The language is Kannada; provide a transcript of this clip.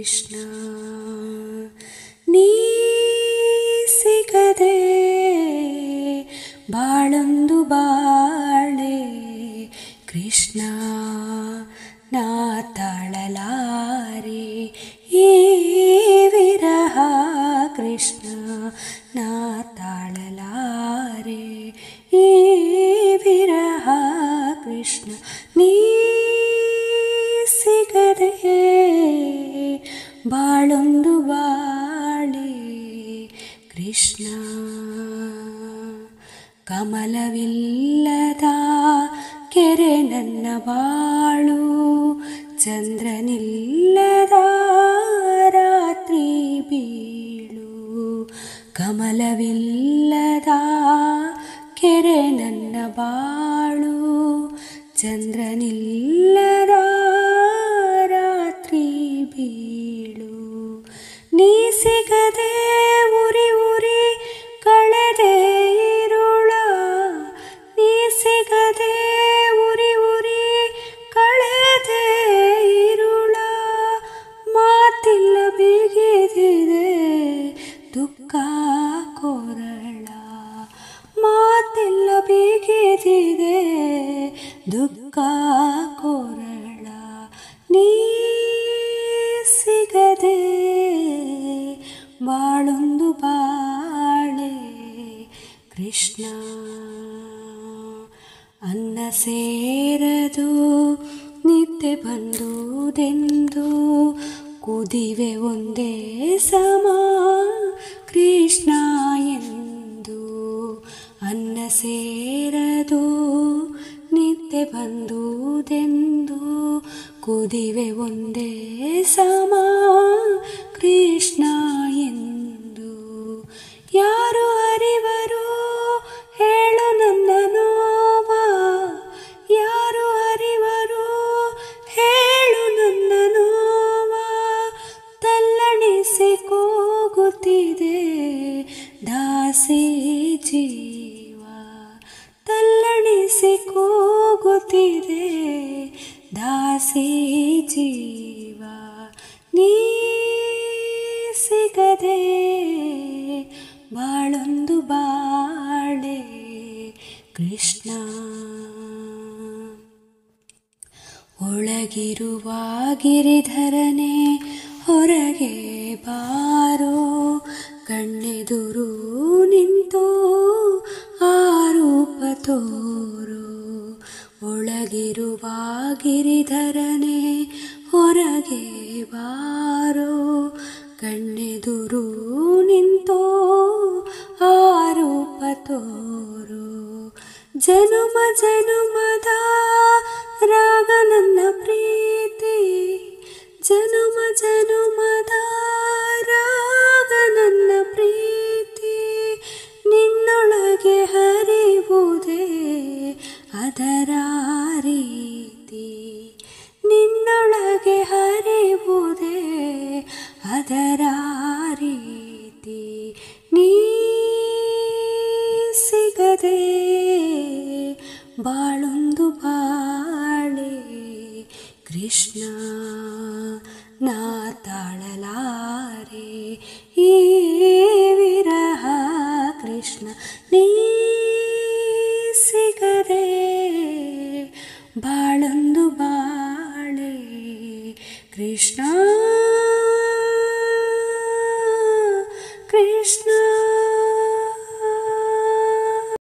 ಕೃಷ್ಣ ನೀ ಸಿಗದೆ ಬಾಳೊಂದು ಬಾಳೆ ಕೃಷ್ಣ ನಾ ತಾಳಲಾರೆ ಈ ವಿರಹ ಕೃಷ್ಣ ನಾ ತಾಳಲಾರೆ ಈ ವಿರಹ ಕೃಷ್ಣ ನೀ ಸಿಗದೆ ಬಾಳೊಂದು ಬಾಳೆ ಕೃಷ್ಣ ಕಮಲವಿಲ್ಲದ ಕೆರೆ ನನ್ನ ಬಾಳು ಚಂದ್ರನಿಲ್ಲದ ರಾತ್ರಿ ಬೀಳು ಕಮಲವಿಲ್ಲದ ಕೆರೆ ನನ್ನ ಬಾಳು ಚಂದ್ರನಿಲ್ಲದ ರಾತ್ರಿ ಬೀಳು ನೀ ಸಿಗದೆ ಉರಿ ಉರಿ ಕಳೆದೆ ಇರುಳ ನೀ ಸಿಗದೆ ಉರಿ ಉರಿ ಕಳೆದೆ ಇರುಳ ಮಾತಿಲ್ಲ ಬಿಗಿದಿದೆ ದುಃಖ ಕೊರಳ ಮಾತಿಲ್ಲ ಬಿಗಿದಿದೆ ದುಃಖ ಕೊರಳ ನೀ ಸಿಗದೆ ಬಾಳೊಂದು ಬಾಳೆ ಕೃಷ್ಣ ಅನ್ನ ಸೇರದು ನಿದ್ದೆ ಬಂದುದೆಂದು ಕುದಿವೆ ಒಂದೇ ಸಮ ಕೃಷ್ಣ ಎಂದು ಅನ್ನ ಸೇರದು ನಿದ್ದೆ ಬಂದುದೆಂದು ಕುದಿವೆ ಒಂದೇ ಸಮ ಕೃಷ್ಣ ಎಂದು ಯಾರು ಅರಿವರು ಹೇಳು ನನ್ನ ನೋವ ಯಾರು ಅರಿವರು ಹೇಳು ನನ್ನ ನೋವ ತಲ್ಲಣಿಸಿ ಕೂಗುತ್ತಿದೆ ದಾಸಿ ಜೀವ ತಲ್ಲಣಿಸಿ ಕೂಗುತ್ತಿದೆ ದಾಸಿ ಜೀವ ನೀ ಸಿಗದೆ ಬಾಳೊಂದು ಬಾಳೆ ಕೃಷ್ಣ ಒಳಗಿರುವ ಗಿರಿಧರನೆ ಹೊರಗೆ ಬಾರೋ ಕಣ್ಣೆದುರು ನಿಂತು ಆರೂಪ ತೋರು ಒಳಗಿರುವ ಗಿರಿಧರನೆ ಹೊರಗೆ ಬಾರೋ ಕಣ್ಣೆದುರು ನಿಂತು ಆರೂಪ ತೋರು ಜನುಮ ಜನುಮದ ರಾಗ ನನ್ನ ಪ್ರೀತಿ ಜನುಮ ಜನುಮದ ರಾಗ ನನ್ನ ಪ್ರೀತಿ ನಿನ್ನೊಳಗೆ ಹರಿವುದೇ ಅದರ ರೀತಿ ನಿನ್ನೊಳಗೆ ಹರಿವುದೇ ಅದರ ರೀತಿ ನೀ ಸಿಗದೆ ಬಾಳೊಂದು ಬಾಳೆ ಕೃಷ್ಣ ನಾ ತಾಳಲಾರೆ ಈ ವಿರಹ ಕೃಷ್ಣ ನೀ ಸಿಗದೆ ಬಾಳೊಂದು ಬಾಳೆ ಕೃಷ್ಣ